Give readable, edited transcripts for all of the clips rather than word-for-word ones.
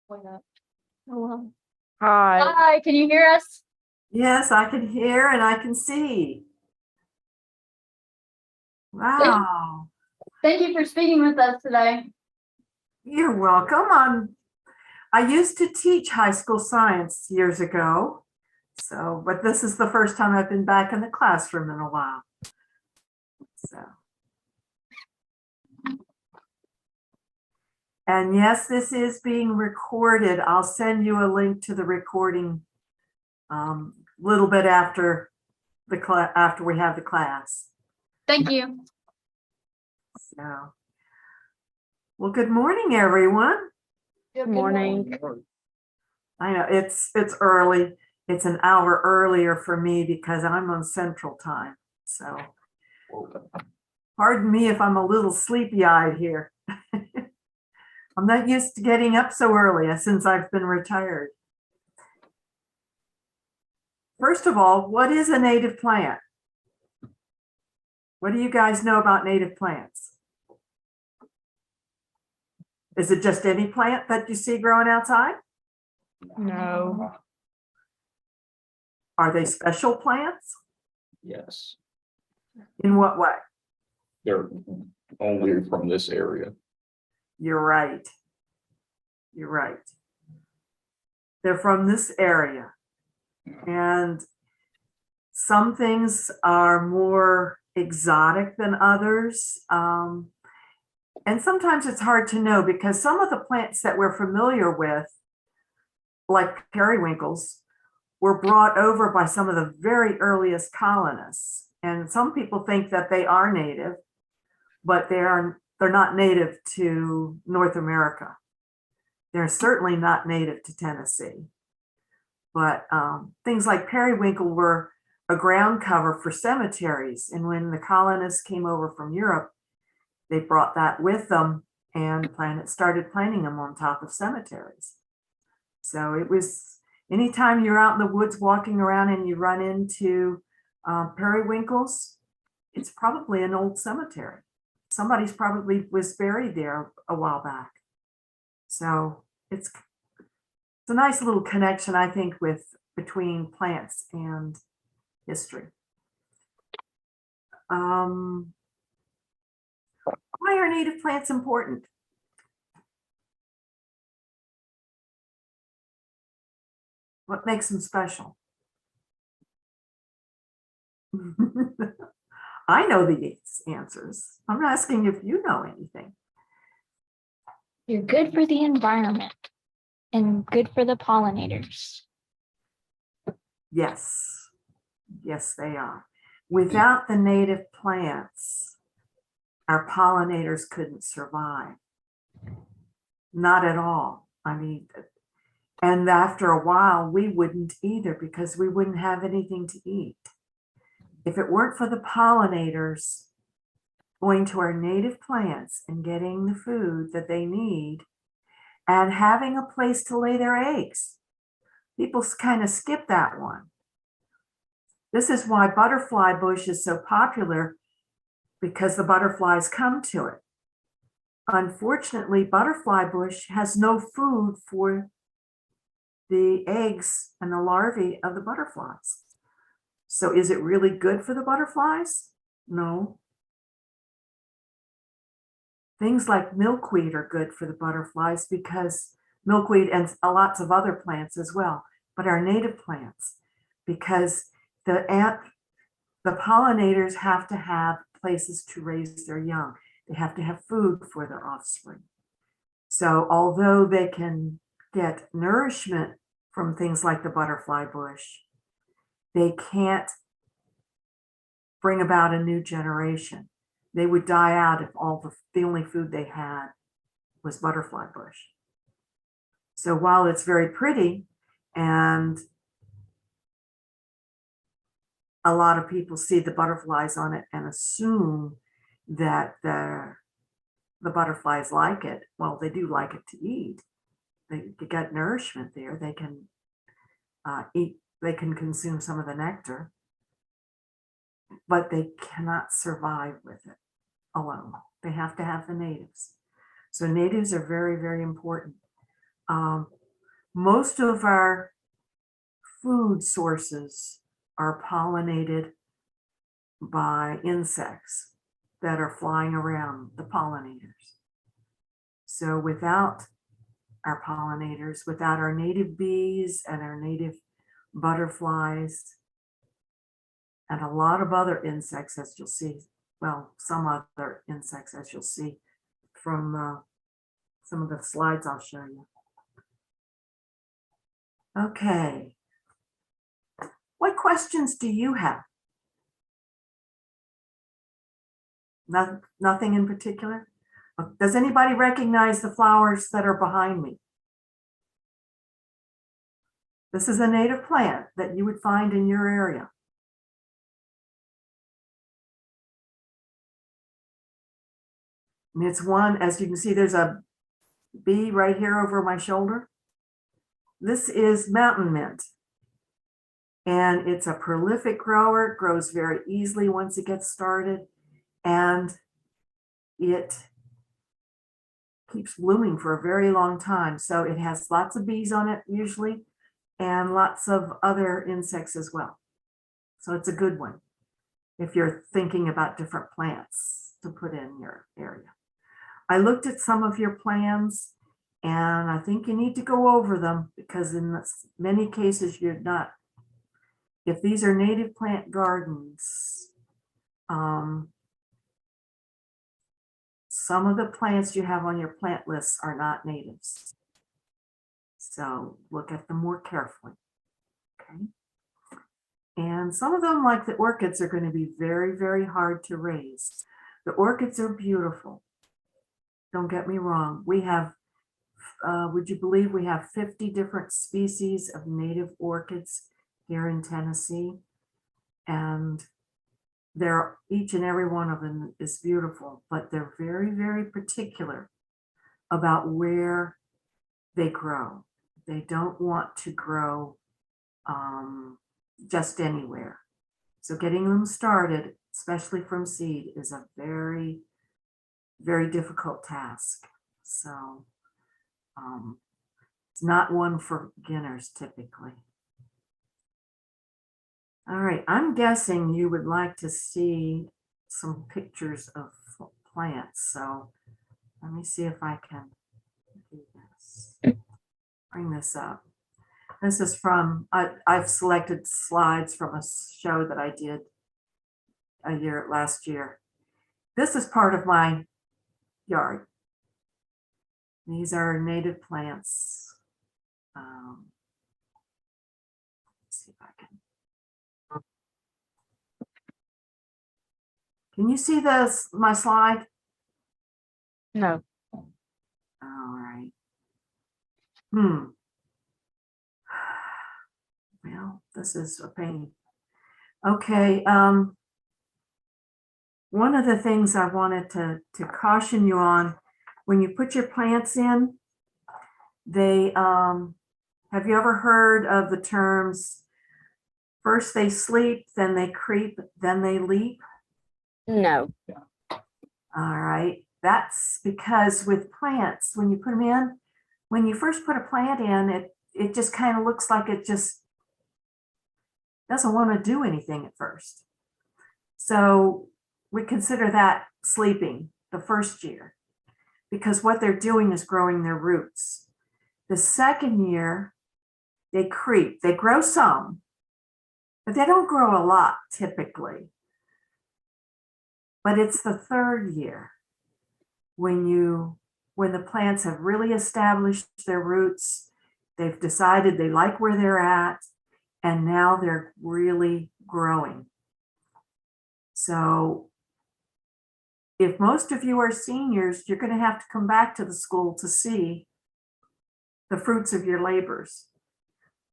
Why not? Hello. Hi. Hi, can you hear us? Yes, I can hear and I can see. Wow. Thank you for speaking with us today. You're welcome. I used to teach high school science years ago. But this is the first time I've been back in the classroom in a while. And yes, this is being recorded. I'll send you a link to the recording a little bit after after we have the class. Thank you. So, well, good morning, everyone. Good morning. I know it's early. It's an hour earlier for me because I'm on Central Time. So pardon me if I'm a little sleepy-eyed here. I'm not used to getting up so early since I've been retired. First of all, what is a native plant? What do you guys know about native plants? Is it just any plant that you see growing outside? No. Are they special plants? Yes, In what way? they're only from this area. You're right. You're right. They're from this area. And some things are more exotic than others. And sometimes it's hard to know because some of the plants that we're familiar with, like periwinkles, were brought over by some of the very earliest colonists. And some people think that they are native, but they're not native to North America. They're certainly not native to Tennessee. But things like periwinkle were a ground cover for cemeteries. And when the colonists came over from Europe, they brought that with them and started planting them on top of cemeteries. So it was, anytime you're out in the woods walking around and you run into periwinkles, it's probably an old cemetery. Somebody's probably was buried there a while back. So it's a nice little connection, I think, between plants and history. Why are native plants important? What makes them special? I know the answers. I'm asking if you know anything. You're good for the environment and good for the pollinators. Yes. Yes, they are. Without the native plants, our pollinators couldn't survive. Not at all. I mean, and after a while, we wouldn't either because we wouldn't have anything to eat. If it weren't for the pollinators going to our native plants and getting the food that they need and having a place to lay their eggs, people kind of skip that one. This is why butterfly bush is so popular, because the butterflies come to it. Unfortunately, butterfly bush has no food for the eggs and the larvae of the butterflies. So is it really good for the butterflies? No. Things like milkweed are good for the butterflies because milkweed and lots of other plants as well, but our native plants, because the pollinators have to have places to raise their young. They have to have food for their offspring. So although they can get nourishment from things like the butterfly bush, they can't bring about a new generation. They would die out if the only food they had was butterfly bush. So while it's very pretty and a lot of people see the butterflies on it and assume that the butterflies like it, well, they do like it to eat. They get nourishment there. They can eat, they can consume some of the nectar, but they cannot survive with it alone. They have to have the natives. So natives are very, very important. most of our food sources are pollinated by insects that are flying around, the pollinators. So without our pollinators, without our native bees and our native butterflies, and a lot of other insects, as you'll see, well, some other insects, as you'll see from some of the slides I'll show you. Okay. What questions do you have? Nothing in particular? Does anybody recognize the flowers that are behind me? This is a native plant that you would find in your area. And it's one, as you can see, there's a bee right here over my shoulder. This is mountain mint. And it's a prolific grower. It grows very easily once it gets started. And it keeps blooming for a very long time. So it has lots of bees on it usually, and lots of other insects as well. So it's a good one if you're thinking about different plants to put in your area. I looked at some of your plans, and I think you need to go over them because in many cases you're not. If these are native plant gardens, some of the plants you have on your plant lists are not natives. So look at them more carefully, okay? And some of them, like the orchids, are going to be very, very hard to raise. The orchids are beautiful. Don't get me wrong. We have, would you believe we have 50 different species of native orchids here in Tennessee? And they're, each and every one of them is beautiful, but they're very, very particular about where they grow. They don't want to grow just anywhere. So getting them started, especially from seed, is a very, very difficult task. So it's not one for beginners typically. All right, I'm guessing you would like to see some pictures of plants. So let me see if I can do this. Bring this up. This is from, I've selected slides from a show that I did last year. This is part of my yard. These are native plants. Let's see if I can. Can you see this, my slide? No. All right. Well, this is a pain. Okay. One of the things I wanted to caution you on, when you put your plants in, they, have you ever heard of the terms, first they sleep, then they creep, then they leap? No. All right. That's because with plants, when you put them in, when you first put a plant in, it just kind of looks like it just doesn't want to do anything at first. So we consider that sleeping the first year because what they're doing is growing their roots. The second year, they creep. They grow some, but they don't grow a lot typically. But it's the third year when the plants have really established their roots, they've decided they like where they're at, and now they're really growing. So if most of you are seniors, you're going to have to come back to the school to see the fruits of your labors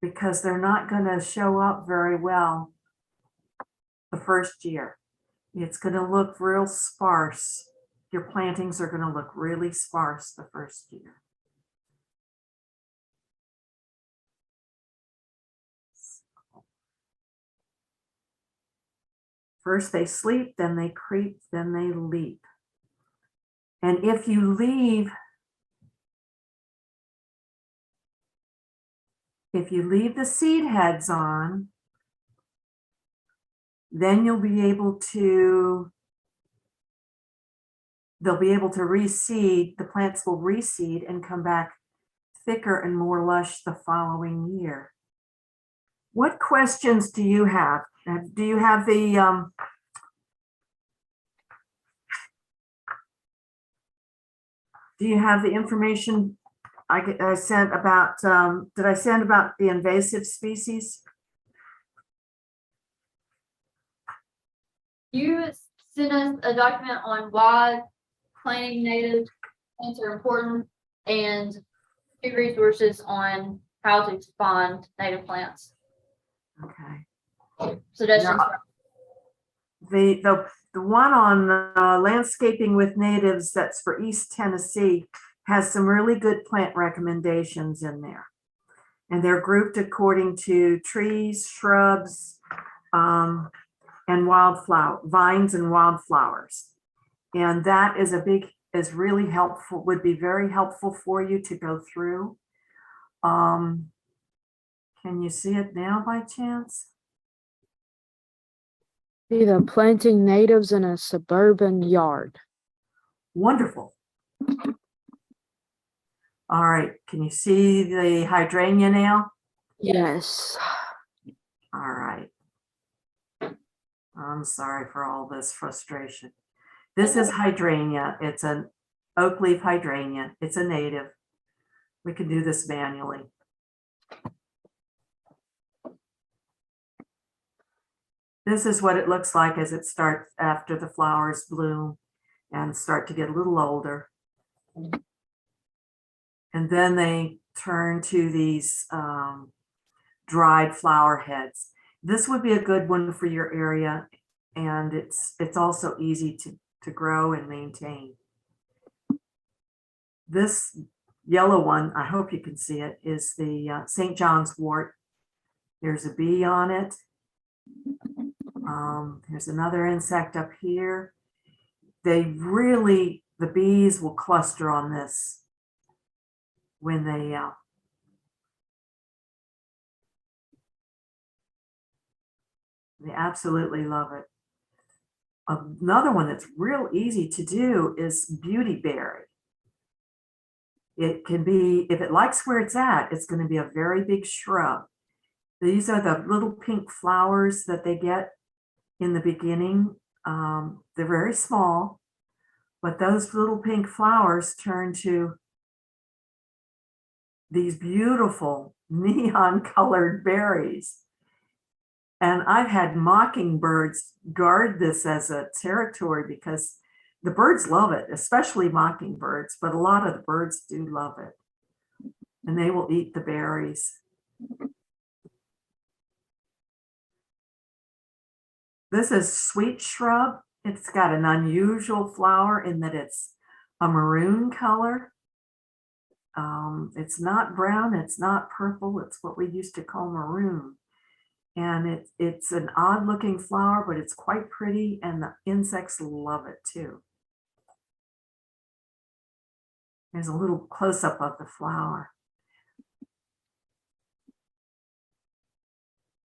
because they're not going to show up very well the first year. It's going to look real sparse. Your plantings are going to look really sparse the first year. First they sleep, then they creep, then they leap. And if you leave If you leave the seed heads on, then you'll be able to, they'll be able to reseed, the plants will reseed and come back thicker and more lush the following year. What questions do you have? Do you have the, do you have the information I sent about, did I send about the invasive species? You sent us a document on why planting native plants are important and 2 resources on how to find native plants. Okay. Suggestions. The one on landscaping with natives that's for East Tennessee has some really good plant recommendations in there. And they're grouped according to trees, shrubs, and wildflower, vines and wildflowers. And that is really helpful, would be very helpful for you to go through. Can you see it now by chance? See the planting natives in a suburban yard. Wonderful. All right, can you see the hydrangea now? Yes. All right. I'm sorry for all this frustration. This is hydrangea. It's an oak leaf hydrangea. It's a native. We can do this manually. This is what it looks like as it starts after the flowers bloom and start to get a little older. And then they turn to these dried flower heads. This would be a good one for your area, and it's also easy to grow and maintain. This yellow one, I hope you can see it, is the St. John's wort. There's a bee on it. There's another insect up here. The bees will cluster on this when they absolutely love it. Another one that's real easy to do is beautyberry. It can be, if it likes where it's at, it's going to be a very big shrub. These are the little pink flowers that they get in the beginning. They're very small, but those little pink flowers turn to these beautiful neon colored berries. And I've had mockingbirds guard this as a territory because the birds love it, especially mockingbirds, but a lot of the birds do love it. And they will eat the berries. This is sweet shrub. It's got an unusual flower in that it's a maroon color. It's not brown, it's not purple, it's what we used to call maroon. And it's an odd looking flower, but it's quite pretty and the insects love it too. There's a little close-up of the flower.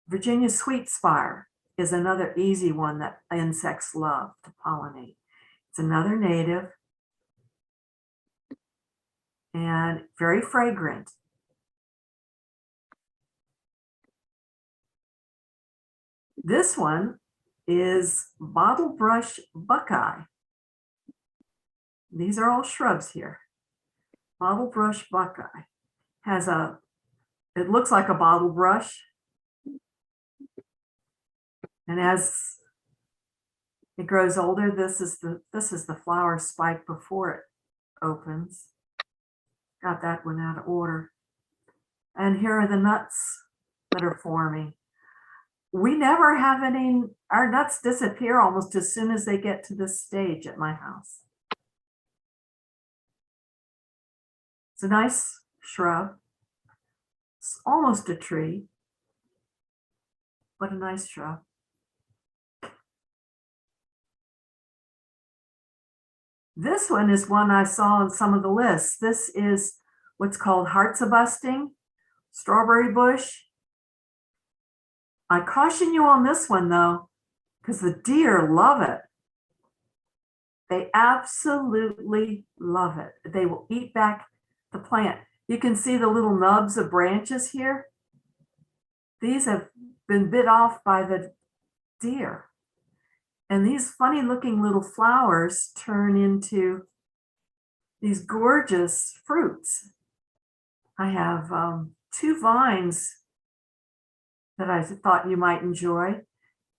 Virginia sweetspire is another easy one that insects love to pollinate. It's another native and very fragrant. This one is bottlebrush buckeye. These are all shrubs here. Bottlebrush buckeye has it looks like a bottle brush. And as it grows older, this is the flower spike before it opens. Got that one out of order. And here are the nuts that are forming. We never have any, our nuts disappear almost as soon as they get to this stage at my house. It's a nice shrub. It's almost a tree, but a nice shrub. This one is one I saw on some of the lists. This is what's called hearts a busting strawberry bush. I caution you on this one though, because the deer love it. They absolutely love it. They will eat back the plant. You can see the little nubs of branches here. These have been bit off by the deer. And these funny looking little flowers turn into these gorgeous fruits. I have 2 vines that I thought you might enjoy.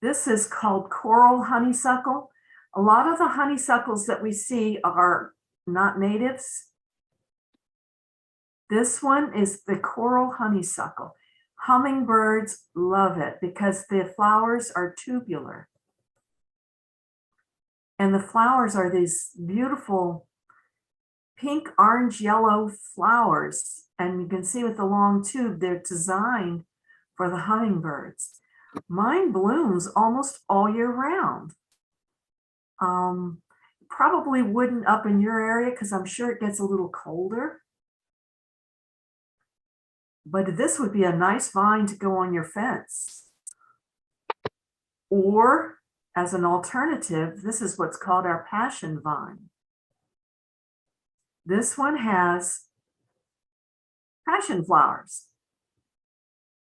This is called coral honeysuckle. A lot of the honeysuckles that we see are not natives. This one is the coral honeysuckle. Hummingbirds love it because the flowers are tubular. And the flowers are these beautiful pink, orange, yellow flowers. And you can see with the long tube, they're designed for the hummingbirds. Mine blooms almost all year round. Probably wouldn't up in your area because I'm sure it gets a little colder. But this would be a nice vine to go on your fence. Or as an alternative, this is what's called our passion vine. This one has passion flowers.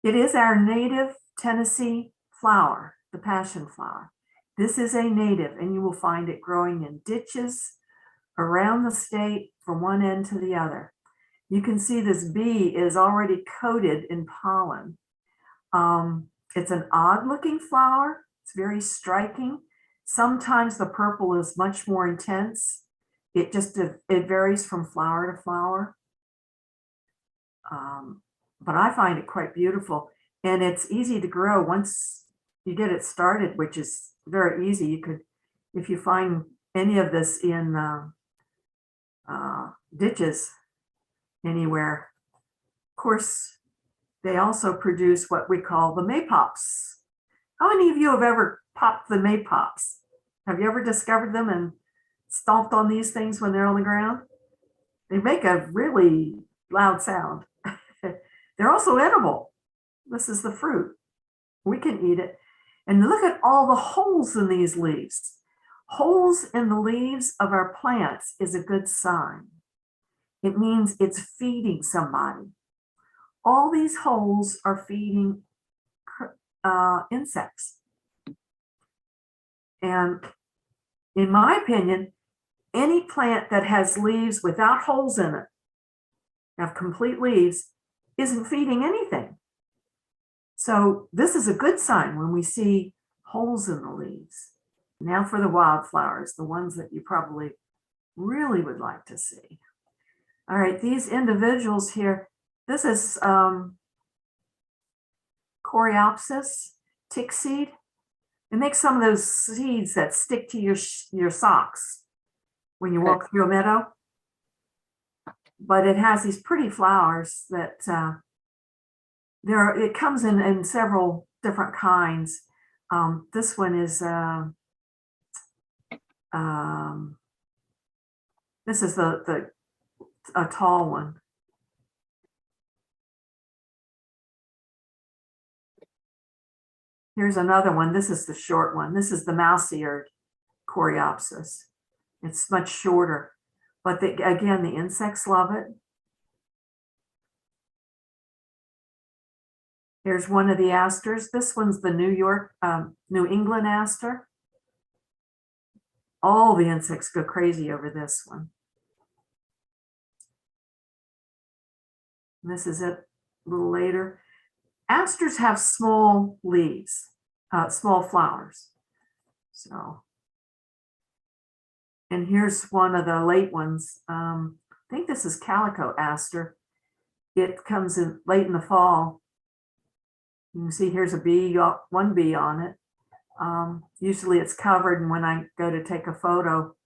It is our native Tennessee flower, the passion flower. This is a native, and you will find it growing in ditches around the state from one end to the other. You can see this bee is already coated in pollen. It's an odd looking flower. It's very striking. Sometimes the purple is much more intense. It varies from flower to flower. But I find it quite beautiful, and it's easy to grow once you get it started, which is very easy. You could, if you find any of this in ditches anywhere. Of course, they also produce what we call the maypops. How many of you have ever popped the maypops? Have you ever discovered them and stomped on these things when they're on the ground? They make a really loud sound. They're also edible. This is the fruit. We can eat it. And look at all the holes in these leaves. Holes in the leaves of our plants is a good sign. It means it's feeding somebody. All these holes are feeding insects. And in my opinion, any plant that has leaves without holes in it, have complete leaves, isn't feeding anything. So this is a good sign when we see holes in the leaves. Now for the wildflowers, the ones that you probably really would like to see. All right, these individuals here, this is Coreopsis, tick seed. It makes some of those seeds that stick to your socks when you walk through a meadow. But it has these pretty flowers that it comes in several different kinds. This one is this is a tall one. Here's another one. This is the short one. This is the mouse-eared Coreopsis. It's much shorter, but again, the insects love it. Here's one of the asters. This one's the New England aster. All the insects go crazy over this one. This is it a little later. Asters have small leaves, small flowers. So, and here's one of the late ones. I think this is calico aster. It comes in late in the fall. You can see here's a bee, one bee on it. Usually it's covered, and when I go to take a photo,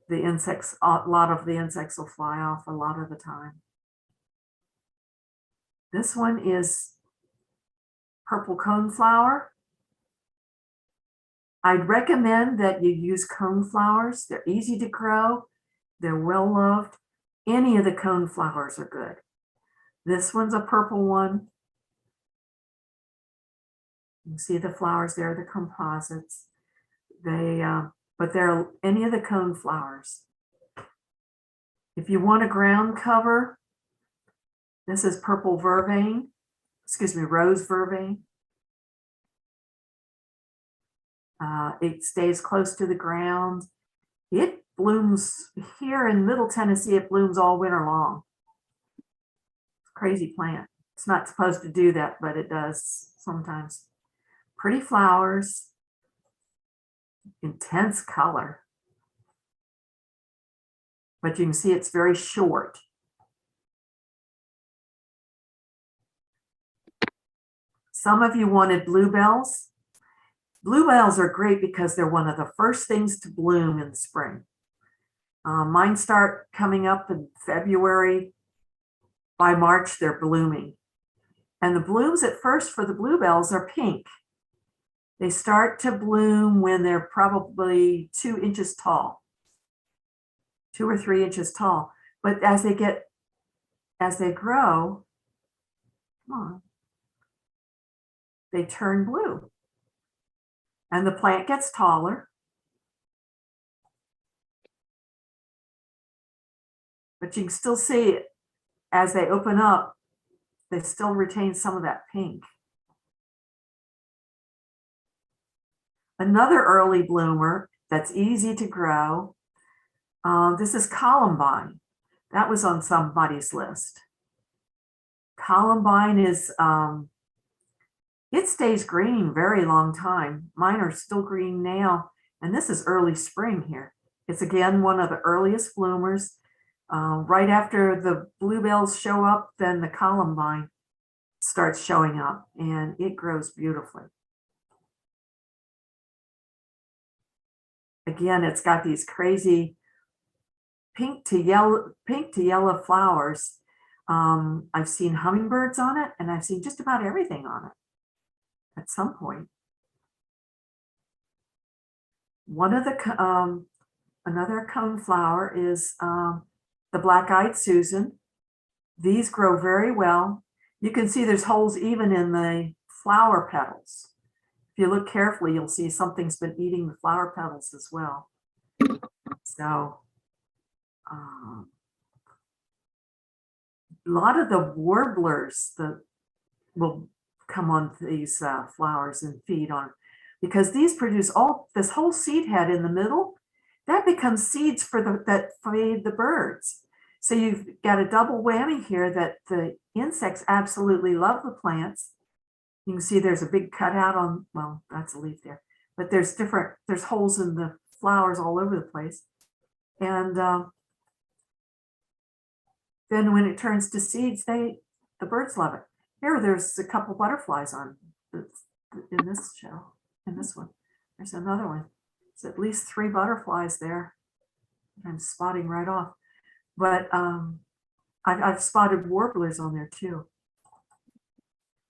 the insects, a lot of the insects will fly off a lot of the time. This one is purple coneflower. I'd recommend that you use coneflowers. They're easy to grow. They're well loved. Any of the coneflowers are good. This one's a purple one. You can see the flowers there, the composites. But they're any of the cone flowers. If you want a ground cover, this is purple vervain, rose vervain. It stays close to the ground. It blooms here in Middle Tennessee, it blooms all winter long. Crazy plant. It's not supposed to do that, but it does sometimes. Pretty flowers, intense color. But you can see it's very short. Some of you wanted bluebells. Bluebells are great because they're one of the first things to bloom in the spring. Mine start coming up in February. By March, they're blooming. And the blooms at first for the bluebells are pink. They start to bloom when they're probably 2 inches tall, 2 or 3 inches tall. But as they grow, come on, they turn blue. And the plant gets taller. But you can still see it as they open up, they still retain some of that pink. Another early bloomer that's easy to grow, this is columbine. That was on somebody's list. Columbine is, it stays green very long time. Mine are still green now, and this is early spring here. It's again one of the earliest bloomers. Right after the bluebells show up, then the columbine starts showing up, and it grows beautifully. Again, it's got these crazy pink to yellow flowers. I've seen hummingbirds on it, and I've seen just about everything on it at some point. One of the another cone flower is the black-eyed Susan. These grow very well. You can see there's holes even in the flower petals. If you look carefully, you'll see something's been eating the flower petals as well. So a lot of the warblers that will come on these flowers and feed on, because these produce this whole seed head in the middle, that becomes seeds for that feed the birds. So you've got a double whammy here that the insects absolutely love the plants. You can see there's a big cutout on, well, that's a leaf there, but there's holes in the flowers all over the place. And then when it turns to seeds, the birds love it. Here, there's a couple butterflies on in this shell, in this one. There's another one. There's at least 3 butterflies there. I'm spotting right off. But I've spotted warblers on there too.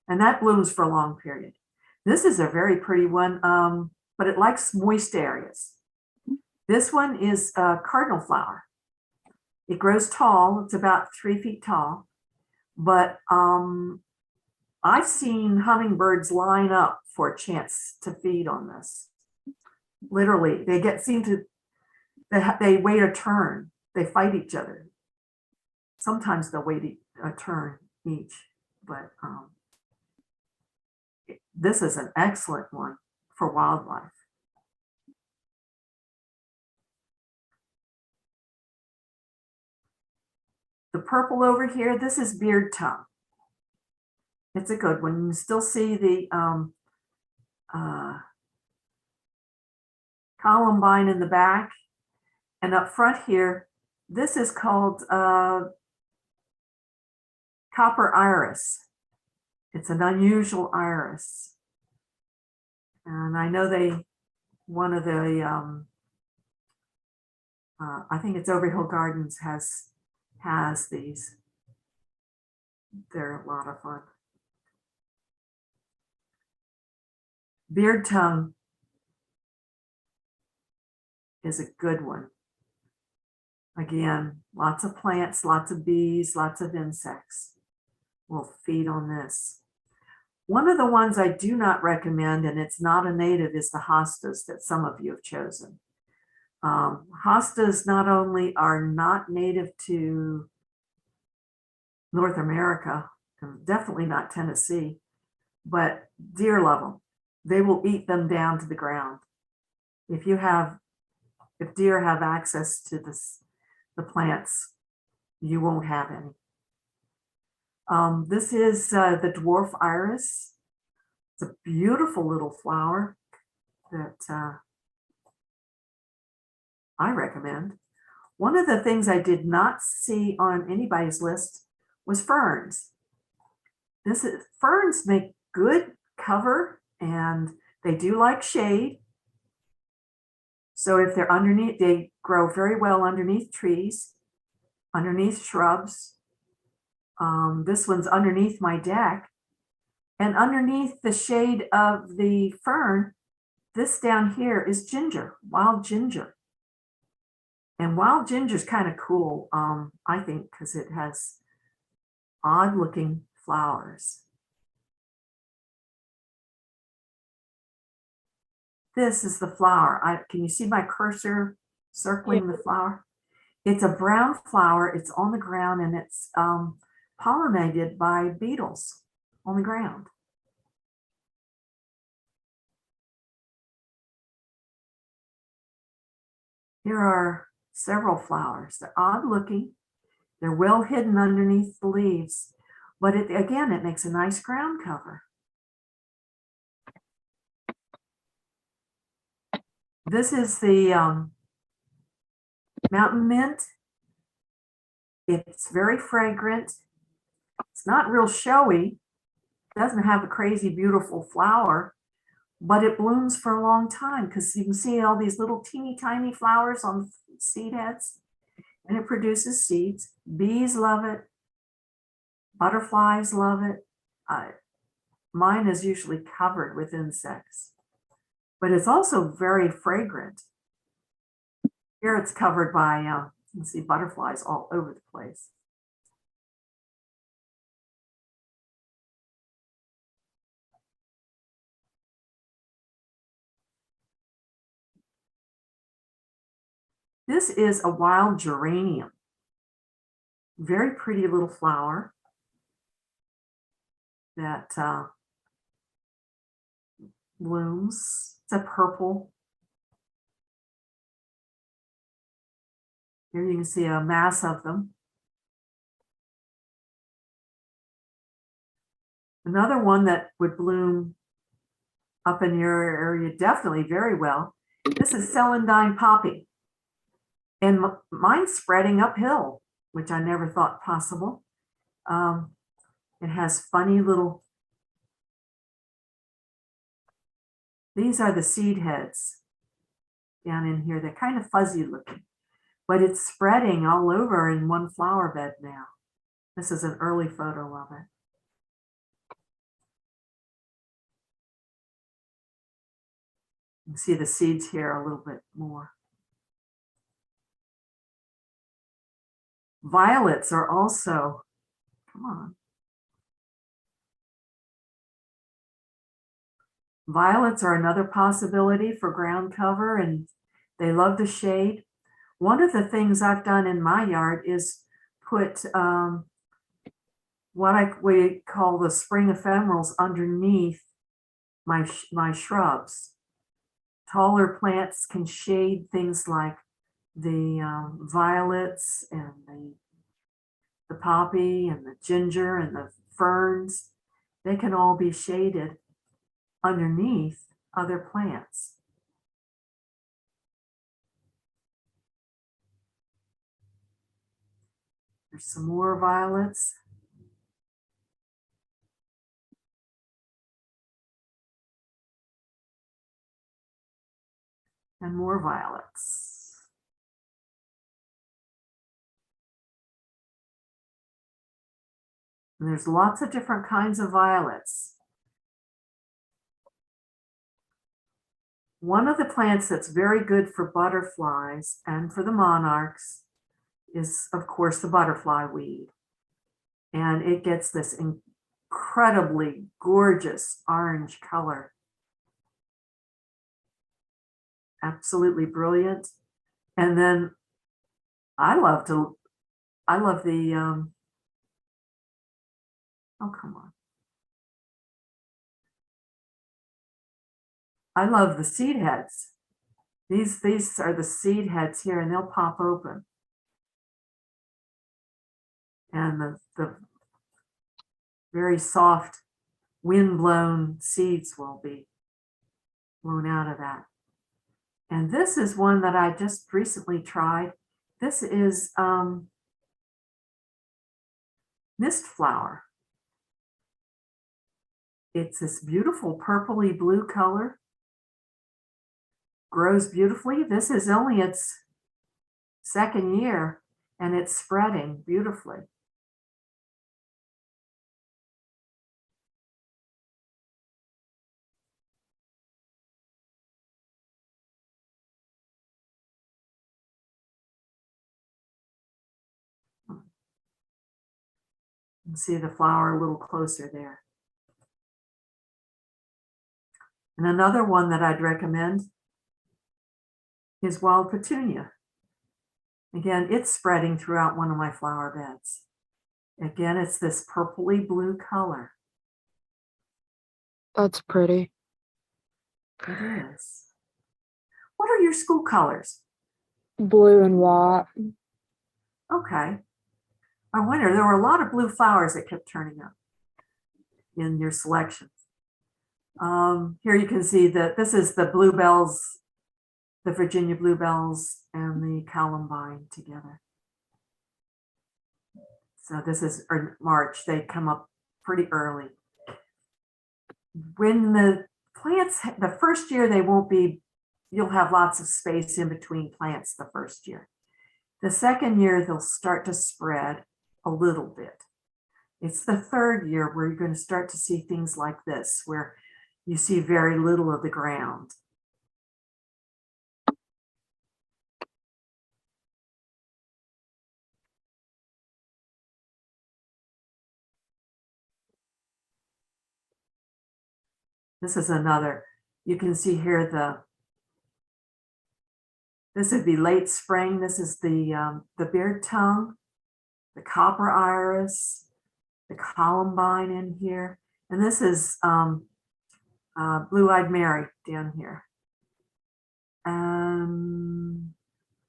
And that blooms for a long period. This is a very pretty one, but it likes moist areas. This one is a cardinal flower. It grows tall, it's about 3 feet tall, but I've seen hummingbirds line up for a chance to feed on this. Literally, they wait a turn. They fight each other. Sometimes they'll wait a turn each, but this is an excellent one for wildlife. The purple over here, this is beard tongue. It's a good one. You can still see the columbine in the back. And up front here, this is called copper iris. It's an unusual iris. And I know one of the, I think it's Overhill Gardens has these. They're a lot of fun. Beard tongue is a good one. Again, lots of plants, lots of bees, lots of insects. will feed on this. One of the ones I do not recommend, and it's not a native, is the hostas that some of you have chosen. Hostas not only are not native to North America, and definitely not Tennessee, but deer love them. They will eat them down to the ground. If deer have access to the plants, you won't have any. This is the dwarf iris. It's a beautiful little flower that I recommend. One of the things I did not see on anybody's list was ferns. Ferns make good cover and they do like shade. So if they're underneath, they grow very well underneath trees, underneath shrubs. This one's underneath my deck. And underneath the shade of the fern, this down here is ginger, wild ginger. And wild ginger is kind of cool, I think, because it has odd looking flowers. This is the flower. Can you see my cursor circling the flower? It's a brown flower. It's on the ground and it's pollinated by beetles on the ground. Here are several flowers. They're odd looking. They're well hidden underneath the leaves, but again, it makes a nice ground cover. This is the mountain mint. It's very fragrant. It's not real showy. It doesn't have a crazy beautiful flower, but it blooms for a long time because you can see all these little teeny tiny flowers on seed heads, and it produces seeds. Bees love it. Butterflies love it. Mine is usually covered with insects, but it's also very fragrant. Here it's covered by, you can see butterflies all over the place. This is a wild geranium. Very pretty little flower that blooms. It's a purple. Here you can see a mass of them. Another one that would bloom up in your area definitely very well. This is celandine poppy. And mine's spreading uphill, which I never thought possible. It has funny little, these are the seed heads down in here. They're kind of fuzzy looking, but it's spreading all over in one flower bed now. This is an early photo of it. You can see the seeds here a little bit more. Violets are also, come on. Violets are another possibility for ground cover, and they love the shade. One of the things I've done in my yard is put what we call the spring ephemerals underneath my shrubs. Taller plants can shade things like the violets and the poppy and the ginger and the ferns. They can all be shaded underneath other plants. There's some more violets. And more violets. And there's lots of different kinds of violets. One of the plants that's very good for butterflies and for the monarchs is, of course, the butterfly weed. and it gets this incredibly gorgeous orange color. Absolutely brilliant. And then I love the, oh, come on. I love the seed heads. These are the seed heads here, and they'll pop open. And the very soft wind-blown seeds will be blown out of that. And this is one that I just recently tried. This is mist flower. It's this beautiful purpley blue color. Grows beautifully. This is only its second year, and it's spreading beautifully. You can see the flower a little closer there. And another one that I'd recommend is wild petunia. Again, it's spreading throughout one of my flower beds. Again, it's this purpley blue color. That's pretty. It is. What are your school colors? Blue and white. Okay. I wonder, there were a lot of blue flowers that kept turning up in your selections. Here you can see that this is the bluebells, the Virginia bluebells and the columbine together. So this is March, they come up pretty early. When the plants, the first year they won't be, you'll have lots of space in between plants the first year. The second year they'll start to spread a little bit. It's the third year where you're going to start to see things like this, where you see very little of the ground. This is another, you can see here this would be late spring. This is the beard tongue, the copper iris, the columbine in here. And this is blue-eyed Mary down here.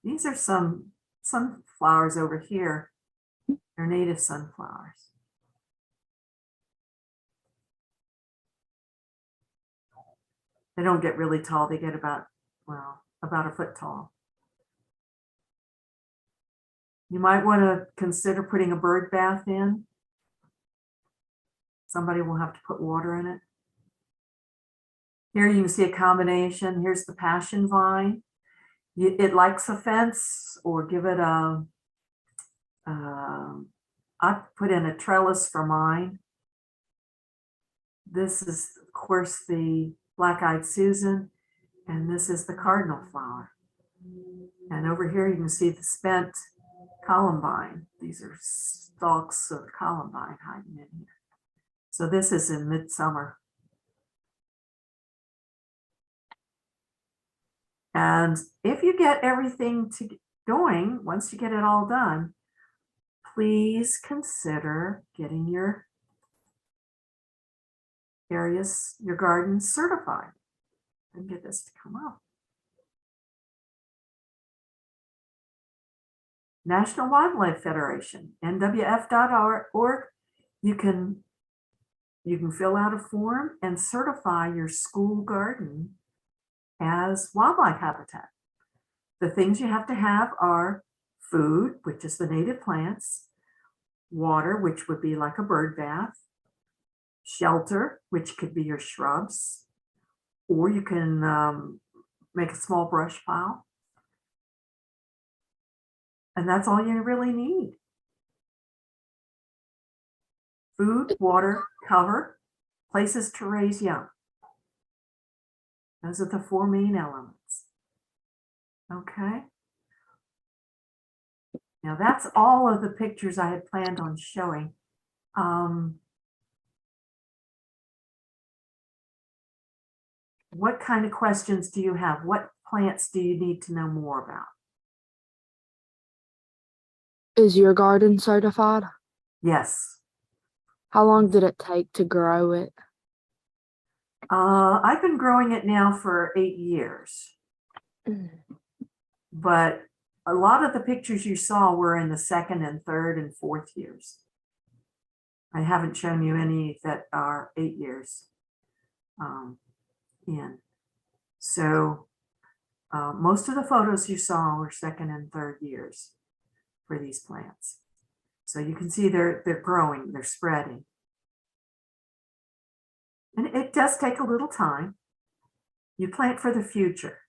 These are some sunflowers over here. They're native sunflowers. They don't get really tall. They get about a foot tall. You might want to consider putting a bird bath in. Somebody will have to put water in it. Here you can see a combination. Here's the passion vine. It likes a fence, or give it a, I put in a trellis for mine. This is, of course, the black-eyed Susan, and this is the cardinal flower. And over here you can see the spent columbine. These are stalks of columbine hiding in here. So this is in midsummer. And if you get everything going, once you get it all done, please consider getting your areas, your gardens certified. And get this to come up. National Wildlife Federation, nwf.org. You can fill out a form and certify your school garden as wildlife habitat. The things you have to have are food, which is the native plants, water, which would be like a bird bath, shelter, which could be your shrubs, or you can make a small brush pile. And that's all you really need. Food, water, cover, places to raise young. Those are the four main elements. Okay. Now that's all of the pictures I had planned on showing. What kind of questions do you have? What plants do you need to know more about? Is your garden certified? Yes. How long did it take to grow it? I've been growing it now for 8 years, but a lot of the pictures you saw were in the second and third and fourth years. I haven't shown you any that are 8 years in. So most of the photos you saw were second and third years for these plants. So you can see they're growing, they're spreading. And it does take a little time. You plant for the future.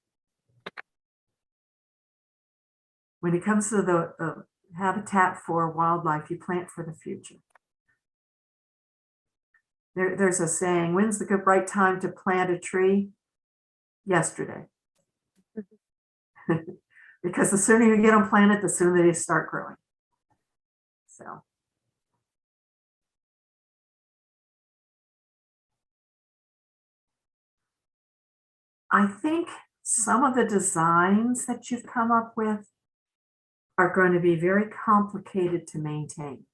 When it comes to the habitat for wildlife, you plant for the future. There's a saying, when's the good right time to plant a tree? Yesterday. Because the sooner you get them planted, the sooner they start growing. So. I think some of the designs that you've come up with are going to be very complicated to maintain.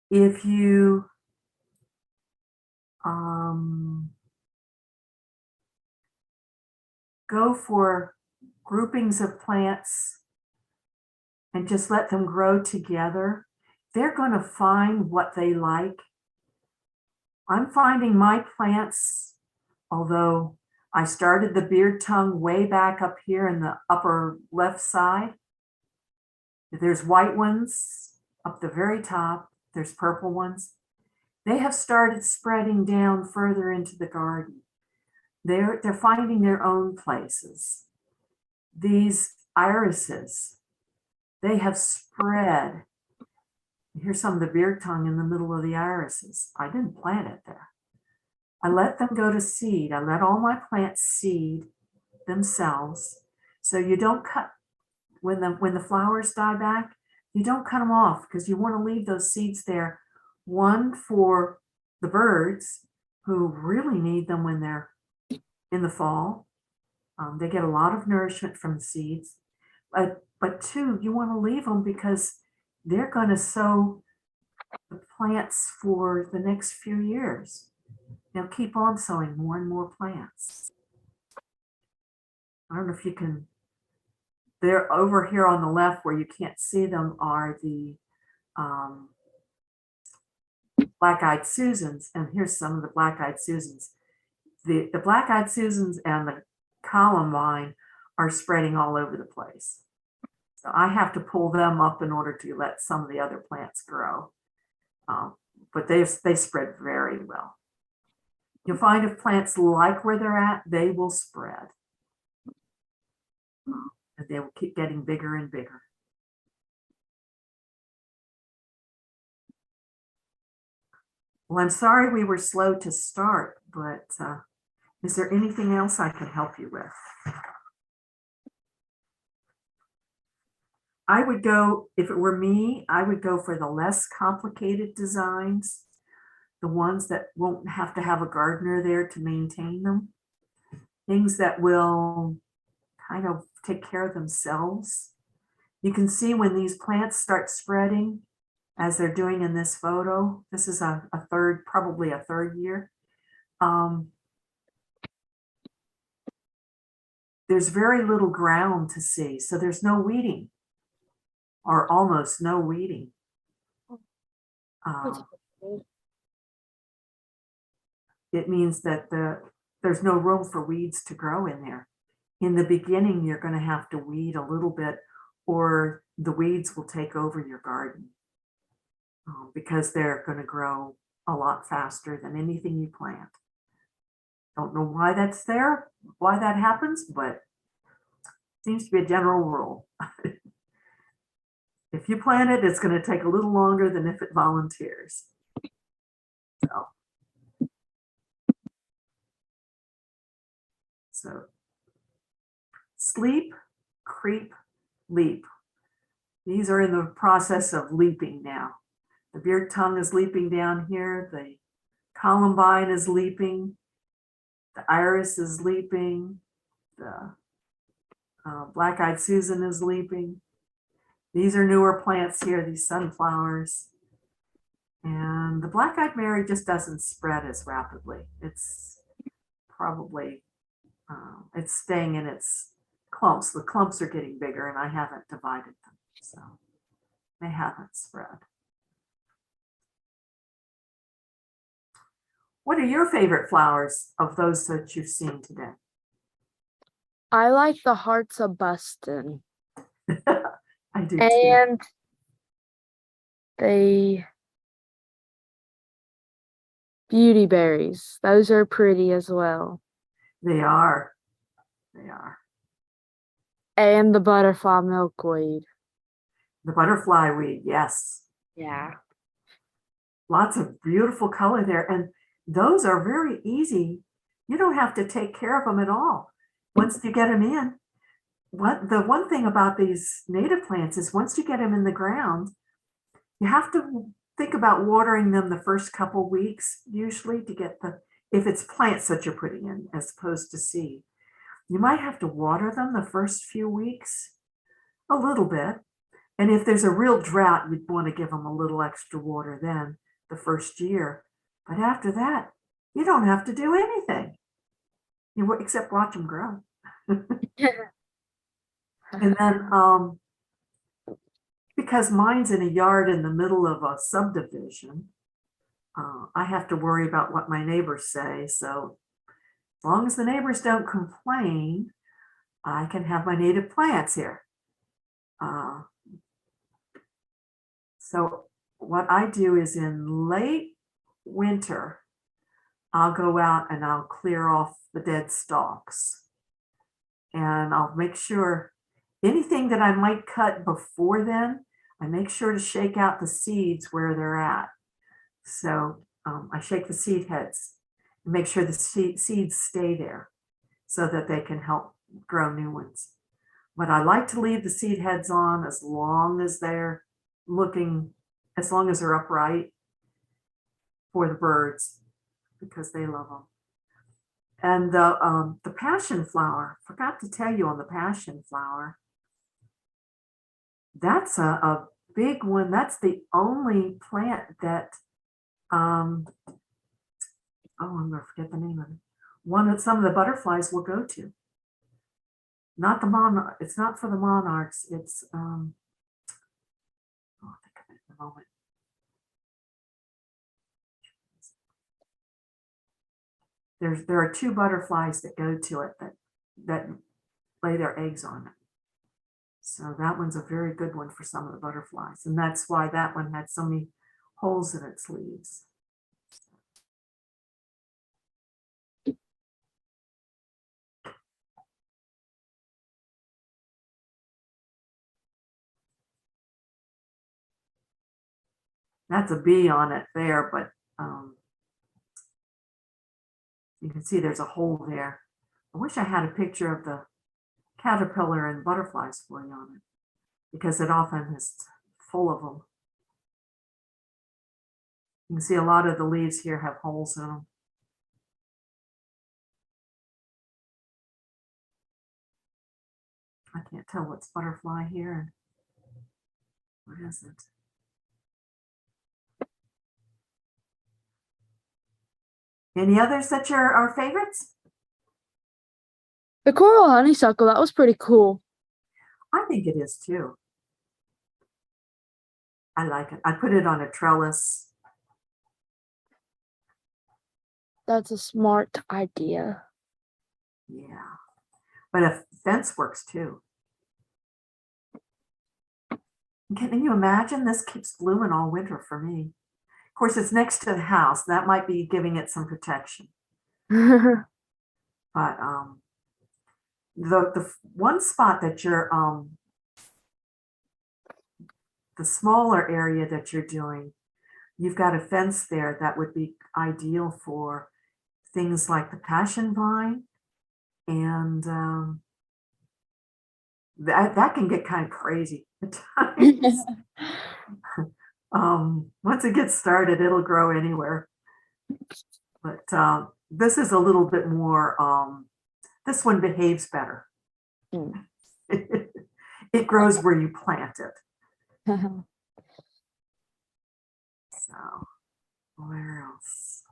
If you go for groupings of plants and just let them grow together, they're going to find what they like. I'm finding my plants, although I started the beard tongue way back up here in the upper left side. There's white ones up the very top. There's purple ones. They have started spreading down further into the garden. They're finding their own places. These irises, they have spread. Here's some of the beard tongue in the middle of the irises. I didn't plant it there. I let them go to seed. I let all my plants seed themselves. So you don't cut, when the flowers die back, you don't cut them off because you want to leave those seeds there. One for the birds who really need them when they're in the fall. They get a lot of nourishment from the seeds. But two, you want to leave them because they're going to sow the plants for the next few years. They'll keep on sowing more and more plants. I don't know if you can, they're over here on the left where you can't see them are the black-eyed Susans. And here's some of the black-eyed Susans. The black-eyed Susans and the columbine are spreading all over the place. So I have to pull them up in order to let some of the other plants grow. But they spread very well. You'll find if plants like where they're at, they will spread. And they will keep getting bigger and bigger. Well, I'm sorry we were slow to start, but is there anything else I can help you with? I would go, if it were me, I would go for the less complicated designs, the ones that won't have to have a gardener there to maintain them, things that will kind of take care of themselves. You can see when these plants start spreading, as they're doing in this photo. This is probably a third year. There's very little ground to see, so there's no weeding, or almost no weeding. It means that there's no room for weeds to grow in there. In the beginning, you're going to have to weed a little bit, or the weeds will take over your garden because they're going to grow a lot faster than anything you plant. Don't know why that's there, why that happens, but seems to be a general rule. If you plant it, it's going to take a little longer than if it volunteers. So sleep, creep, leap. These are in the process of leaping now. The beard tongue is leaping down here. The columbine is leaping. The iris is leaping. The black-eyed Susan is leaping. These are newer plants here, these sunflowers. And the black-eyed Mary just doesn't spread as rapidly. It's probably, it's staying in its clumps. The clumps are getting bigger and I haven't divided them, so they haven't spread. What are your favorite flowers of those that you've seen today? I like the hearts of bustin I do too. and the beauty berries. Those are pretty as well. They are. They are. And the butterfly milkweed. The butterfly weed, yes. Yeah. Lots of beautiful color there. And those are very easy. You don't have to take care of them at all. Once you get them in, the one thing about these native plants is once you get them in the ground, you have to think about watering them the first couple weeks, usually to get if it's plants that you're putting in as opposed to seed. You might have to water them the first few weeks, a little bit. And if there's a real drought, you'd want to give them a little extra water then the first year. But after that, you don't have to do anything. Except watch them grow. And then, because mine's in a yard in the middle of a subdivision, I have to worry about what my neighbors say. So as long as the neighbors don't complain, I can have my native plants here. So what I do is in late winter, I'll go out and I'll clear off the dead stalks. And I'll make sure anything that I might cut before then, I make sure to shake out the seeds where they're at. So I shake the seed heads and make sure the seeds stay there so that they can help grow new ones. But I like to leave the seed heads on as long as they're as long as they're upright for the birds, because they love them. And the passion flower, forgot to tell you on the passion flower, that's a big one. That's the only plant that, I'm gonna forget the name of it. One that some of the butterflies will go to. Not the monarch, it's not for the monarchs, it's, I'll think of it in a moment. There are two butterflies that go to it that lay their eggs on it. So that one's a very good one for some of the butterflies. And that's why that one had so many holes in its leaves. That's a bee on it there, but you can see there's a hole there. I wish I had a picture of the caterpillar and butterflies for you on it, because it often is full of them. You can see a lot of the leaves here have holes in them. I can't tell what's butterfly here and what is it. Any others that are favorites? The coral honeysuckle, that was pretty cool. I think it is too. I like it. I put it on a trellis. That's a smart idea. Yeah, but a fence works too. Can you imagine? This keeps blooming all winter for me. Of course, it's next to the house. That might be giving it some protection. But the one spot that you're the smaller area that you're doing, you've got a fence there that would be ideal for things like the passion vine, and that can get kind of crazy at times. Once it gets started, it'll grow anywhere. But this is a little bit more, this one behaves better. Mm. It grows where you plant it. So, where else?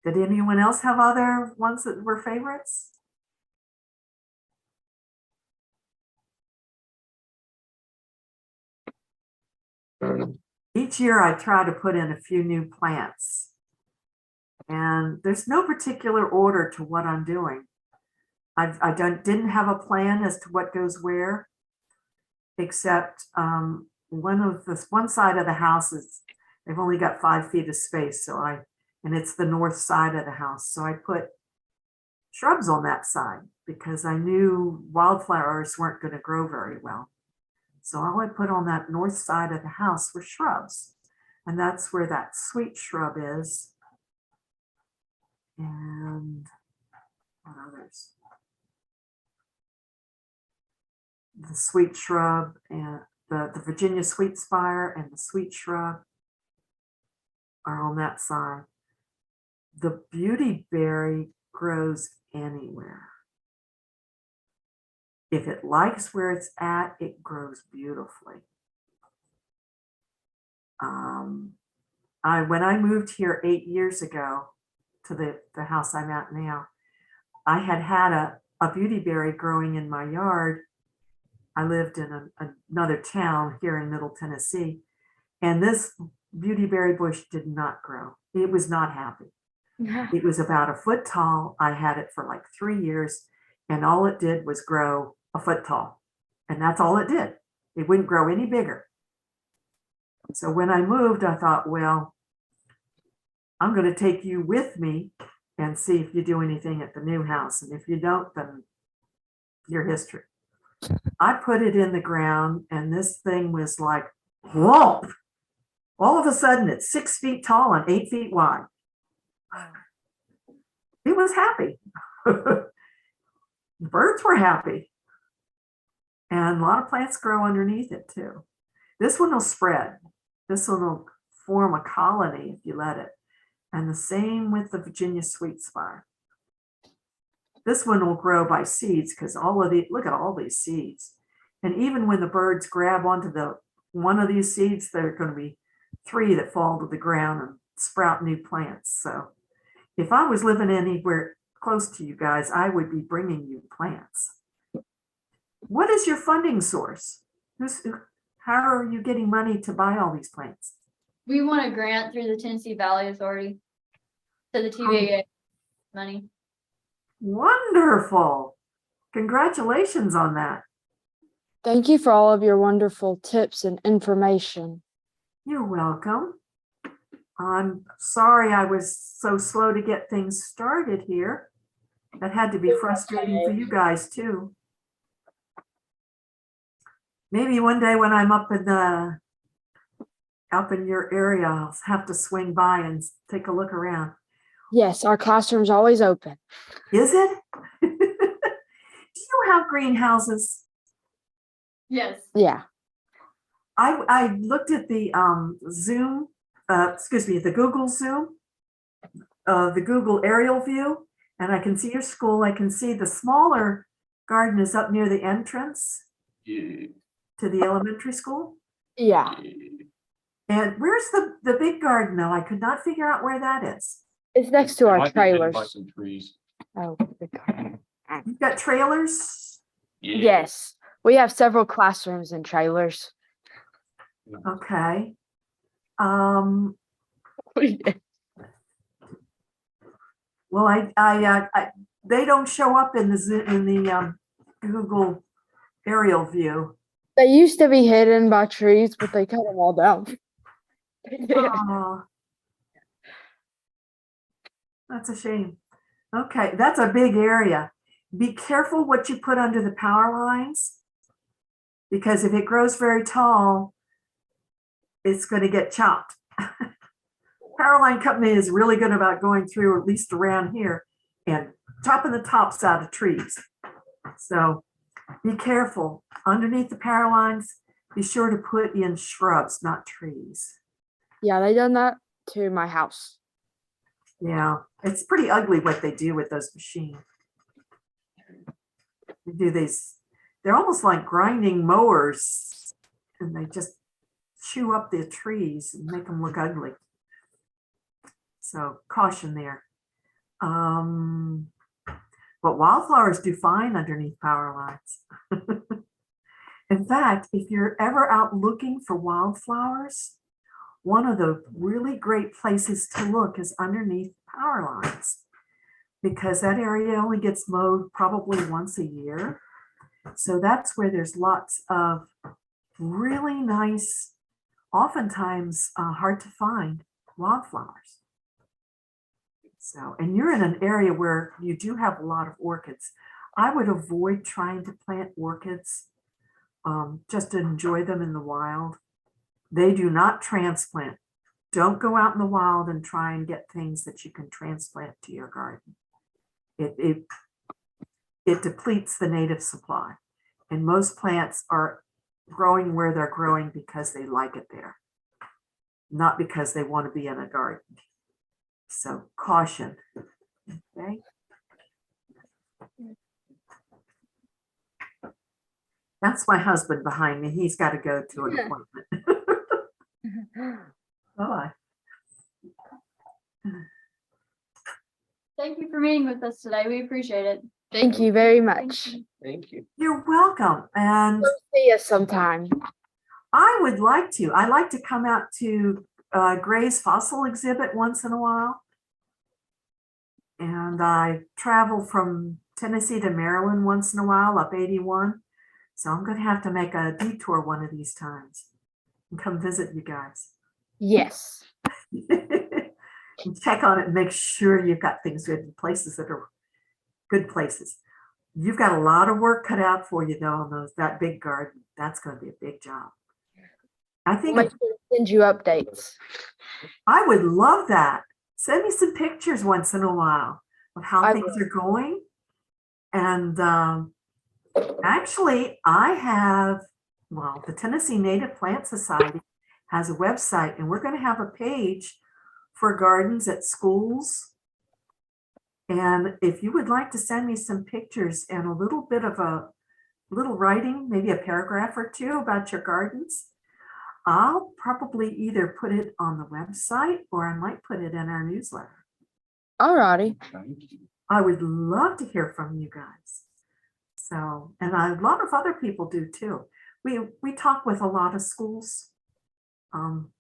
Did anyone else have other ones that were favorites? Each year I try to put in a few new plants. And there's no particular order to what I'm doing. Didn't have a plan as to what goes where, except one side of the house is, they've only got 5 feet of space, and it's the north side of the house. So I put shrubs on that side because I knew wildflowers weren't going to grow very well. So all I put on that north side of the house were shrubs. And that's where that sweet shrub is. And what others? The sweet shrub and the Virginia sweet spire and the sweet shrub are on that side. The beautyberry grows anywhere. If it likes where it's at, it grows beautifully. When I moved here 8 years ago to the house I'm at now, I had a beautyberry growing in my yard. I lived in another town here in Middle Tennessee, and this beautyberry bush did not grow. It was not happy. It was about 1 foot tall. I had it for like 3 years, and all it did was grow 1 foot tall. And that's all it did. It wouldn't grow any bigger. So when I moved, I thought, well, I'm going to take you with me and see if you do anything at the new house. And if you don't, then your history. I put it in the ground, and this thing was like, whoa! All of a sudden, it's 6 feet tall and 8 feet wide. It was happy. Birds were happy. And a lot of plants grow underneath it too. This one will spread. This one will form a colony if you let it. And the same with the Virginia sweet spire. This one will grow by seeds because look at all these seeds. And even when the birds grab onto one of these seeds, there are going to be 3 that fall to the ground and sprout new plants. So if I was living anywhere close to you guys, I would be bringing you plants. What is your funding source? How are you getting money to buy all these plants? We want a grant through the Tennessee Valley Authority to the TVA money. Wonderful. Congratulations on that. Thank you for all of your wonderful tips and information. You're welcome. I'm sorry I was so slow to get things started here. That had to be frustrating for you guys too. Maybe one day when I'm up in your area, I'll have to swing by and take a look around. Yes, our classroom's always open. Is it? Do you have greenhouses? Yes. Yeah. I looked at the Zoom, the Google Zoom, the Google aerial view, and I can see your school. I can see the smaller garden is up near the entrance Yeah. to the elementary school. Yeah. And where's the big garden though? I could not figure out where that is. It's next to our Might be hidden by trailers. some trees. Oh, the garden. You've got trailers? Yeah. Yes. We have several classrooms and trailers. Okay. Well, they don't show up in the Google aerial view. They used to be hidden by trees, but they cut them all down. Oh, that's a shame. Okay, that's a big area. Be careful what you put under the power lines, because if it grows very tall, it's going to get chopped. Power line company is really good about going through, at least around here, and chopping the tops out of trees. So Be careful. Underneath the power lines, be sure to put in shrubs, not trees. Yeah, they done that to my house. Yeah, it's pretty ugly what they do with those machines. They do these, they're almost like grinding mowers, and they just chew up the trees and make them look ugly. So caution there. But wildflowers do fine underneath power lines. In fact, if you're ever out looking for wildflowers, one of the really great places to look is underneath power lines, because that area only gets mowed probably once a year. So that's where there's lots of really nice, oftentimes hard to find wildflowers. So, and you're in an area where you do have a lot of orchids. I would avoid trying to plant orchids just to enjoy them in the wild. They do not transplant. Don't go out in the wild and try and get things that you can transplant to your garden. It depletes the native supply. And most plants are growing where they're growing because they like it there, not because they want to be in a garden. So caution. Okay. That's my husband behind me. He's got to go to an appointment. Bye. Thank you for meeting with us today. We appreciate it. Thank you very much. Thank you. You're welcome. And See you sometime. I would like to. I like to come out to Gray's fossil exhibit once in a while. And I travel from Tennessee to Maryland once in a while, up 81. So I'm going to have to make a detour one of these times and come visit you guys. Yes. And check on it and make sure you've got things good in places that are good places. You've got a lot of work cut out for you though on that big garden. That's going to be a big job. I I'll think make sure to send you updates. I would love that. Send me some pictures once in a while of how I things are going. And actually, I have, well, the Tennessee Native Plant Society has a website, and we're going to have a page for gardens at schools. And if you would like to send me some pictures and a little bit of a little writing, maybe a paragraph or two about your gardens, I'll probably either put it on the website or I might put it in our newsletter. Alrighty. I would love to hear from you guys. So, and a lot of other people do too. We talk with a lot of schools.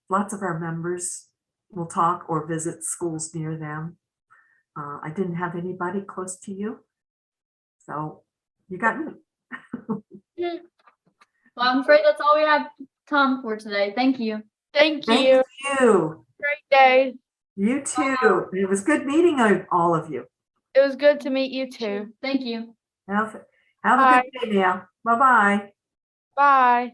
Lots of our members will talk or visit schools near them. I didn't have anybody close to you. So you got me. Well, I'm afraid that's all we have time for today. Thank you. Thank Thank you. you. Great day. You too. It was good meeting all of you. It was good to meet you too. Thank you. Have a good day now. Bye-bye. Bye.